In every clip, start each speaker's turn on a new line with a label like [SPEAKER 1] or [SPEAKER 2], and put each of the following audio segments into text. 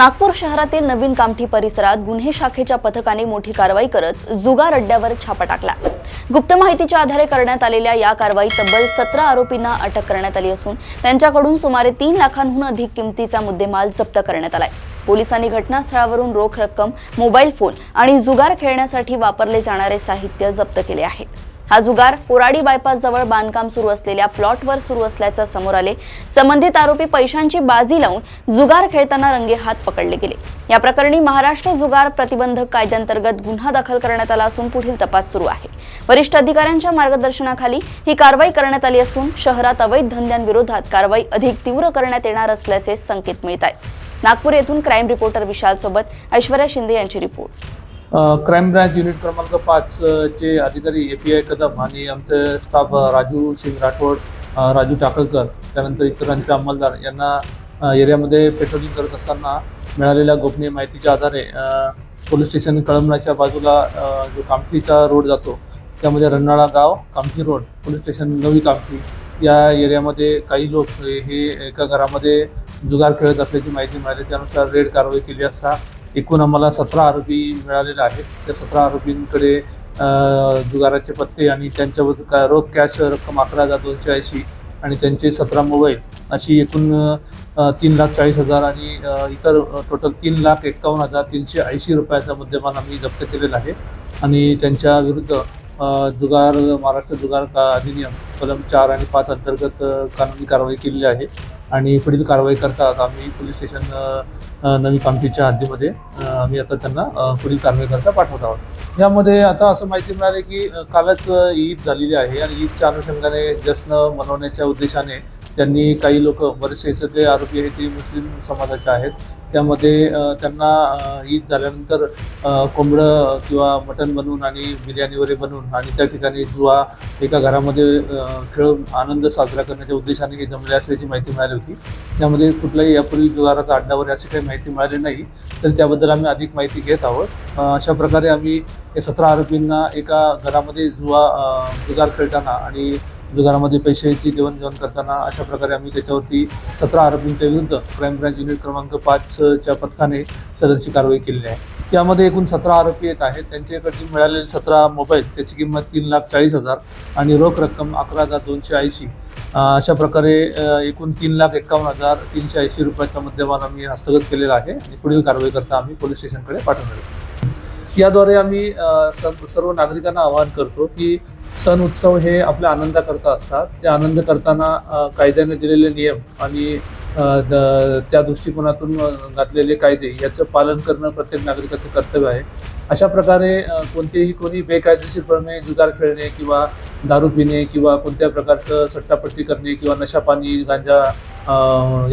[SPEAKER 1] नागपूर शहरातील नवीन कामठी परिसरात गुन्हे शाखेच्या पथकाने मोठी कारवाई करत जुगार अड्ड्यावर छापा टाकला। गुप्त माहितीच्या आधारे करण्यात आलेल्या या कारवाईत तब्बल 17 आरोपींना अटक करण्यात आली असून त्यांच्याकडून सुमारे 3 लाखांहून अधिक किमतीचा मुद्देमाल जप्त करण्यात आलाय। पोलिसांनी घटनास्थळावरून रोख रक्कम, मोबाईल फोन आणि जुगार खेळण्यासाठी वापरले जाणारे साहित्य जप्त केले आहे। हा जुगार कोराडी बायपास जवळ बांधकाम सुरू असलेल्या प्लॉटवर सुरू असल्याचे समोर आले। संबंधित आरोपी पैशांची बाजी लावून जुगार खेळताना रंगेहात पकडले गेले। या प्रकरणी महाराष्ट्र जुगार प्रतिबंधक कायद्याअंतर्गत गुन्हा दाखल करण्यात आला असून पुढील तपास सुरू आहे। वरिष्ठ अधिकाऱ्यांच्या मार्गदर्शनाखाली ही कारवाई करण्यात आली असून शहरात अवैध धंद्यांविरोधात कारवाई अधिक तीव्र करण्यात येणार असल्याचे संकेत मिळत आहेत। नागपूर येथून क्राईम रिपोर्टर विशाल सोबत ऐश्वर्या शिंदे यांची रिपोर्ट।
[SPEAKER 2] क्राईम ब्रांच युनिट क्रमांक 5 चे अधिकारी API कदम आणि आमचे स्टाफ राजू सिंग राठोड, राजू टाकळकर, त्यानंतर इतरांचे अंमलदार यांना एरियामध्ये पेट्रोलिंग करत असताना मिळालेल्या गोपनीय माहितीच्या आधारे पोलीस स्टेशन कळमनाच्या बाजूला जो कामठीचा रोड जातो त्यामध्ये रन्नाळा गाव, कामठी रोड, पोलीस स्टेशन नवी कामठी या एरियामध्ये काही लोक हे एका घरामध्ये जुगार खेळत असल्याची माहिती मिळाली। त्यानुसार रेड कारवाई केली असता एकूण आम्हाला 17 आरोपी मिळालेले आहेत। त्या 17 आरोपींकडे जुगाराचे पत्ते आणि त्यांच्यावर रोख कॅश रक्कम 11,280 आणि त्यांचे 17 मोबाईल अशी एकूण 3,40,000 आणि इतर टोटल 3,51,380 रुपयाचा मुद्देमाल आम्ही जप्त केलेला आहे। आणि त्यांच्या विरुद्ध जुगार महाराष्ट्र जुगार अधिनियम कलम 4 आणि 5 अंतर्गत कानूनी कारवाई केलेली आहे। आणि पुढील कारवाई करता आम्ही पोलीस स्टेशन नवी कामठीच्या हद्दीमध्ये आम्ही आता त्यांना पुढील कारवाई करता पाठवत आहोत। यामध्ये आता असं माहिती मिळाली की कालच ईद झालेली आहे आणि ईदच्या अनुषंगाने जश्न मनवण्याच्या उद्देशाने त्यांनी काही लोक, बरेचसे जे आरोपी आहेत ते मुस्लिम समाजाचे आहेत, त्यामध्ये त्यांना ईद झाल्यानंतर कोंबडं किंवा मटण बनवून आणि बिर्याणी वगैरे बनवून आणि त्या ठिकाणी जुआ एका घरामध्ये खेळून आनंद साजरा करण्याच्या उद्देशाने हे जमले असल्याची माहिती मिळाली होती। त्यामध्ये कुठलाही यापूर्वी जुगाराचा अड्डा वगैरे अशी काही माहिती मिळाली नाही, तर त्याबद्दल आम्ही अधिक माहिती घेत आहोत। अशा प्रकारे आम्ही हे 17 आरोपींना एका घरामध्ये जुगार खेळताना आणि जुगारामध्ये पैशाची देवाणघेवाण करताना अशा प्रकारे आम्ही त्याच्यावरती 17 आरोपींच्या विरुद्ध क्राईम ब्रांच युनिट क्रमांक 5च्या पथकाने सदरची कारवाई केलेली आहे। यामध्ये एकूण 17 आरोपी येत आहेत। त्यांच्याकडची मिळालेले 17 मोबाईल, त्याची किंमत 3,40,000 आणि रोख रक्कम 11,280 अशा प्रकारे एकूण 3,51,380 रुपयाचा मुद्देमाल आम्ही हस्तगत केलेला आहे आणि पुढील कारवाई करता आम्ही पोलीस स्टेशनकडे पाठवणार आहोत। याद्वारे आम्ही सर्व नागरिकांना आवाहन करतो की सण उत्सव हे आपल्या आनंदाकरता असतात। ते आनंद करताना कायद्याने दिलेले नियम आणि त्या दृष्टिकोनातून घातलेले कायदे याचं पालन करणं प्रत्येक नागरिकाचं कर्तव्य आहे। अशा प्रकारे कोणी बेकायदेशीरपणे जुगार खेळणे किंवा दारू पिणे किंवा कोणत्या प्रकारचं सट्टापट्टी करणे किंवा नशापानी, गांजा,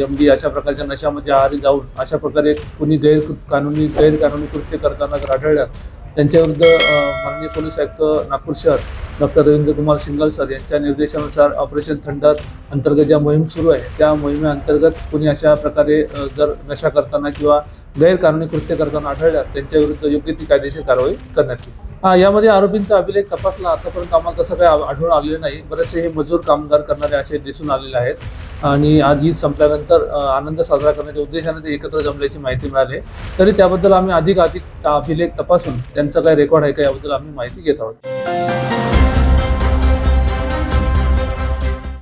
[SPEAKER 2] MD अशा प्रकारच्या नशामध्ये आहारी जाऊन अशा प्रकारे कोणी गैरकानूनी कृत्य करताना जर आढळल्यास त्यांच्याविरुद्ध माननीय पोलीस आयुक्त नागपूर शहर doctor Ravindra Kumar single sir यांच्या निर्देशानुसार ऑपरेशन थंडर अंतर्गत ज्या मोहीम सुरू आहे त्या मोहिमेअंतर्गत कोणी अशा प्रकारे जर नशा करताना किंवा गैरकानूनी कृत्य करताना आढळल्यास त्यांच्याविरुद्ध योग्य ती कायदेशीर कारवाई करण्यात येईल। यामध्ये आरोपींचा अभिलेख तपासला, आतापर्यंत आम्हाला तसं काही आढळून आलेलं नाही। बरेचसे हे मजूर कामगार करणारे असे दिसून आलेले आहेत आणि आज ईद संपल्यानंतर आनंद साजरा करण्याच्या उद्देशाने ते एकत्र जमल्याची माहिती मिळाली। तरी त्याबद्दल आम्ही अधिक अभिलेख तपासून त्यांचा काय रेकॉर्ड आहे का याबद्दल आम्ही माहिती घेत आहोत।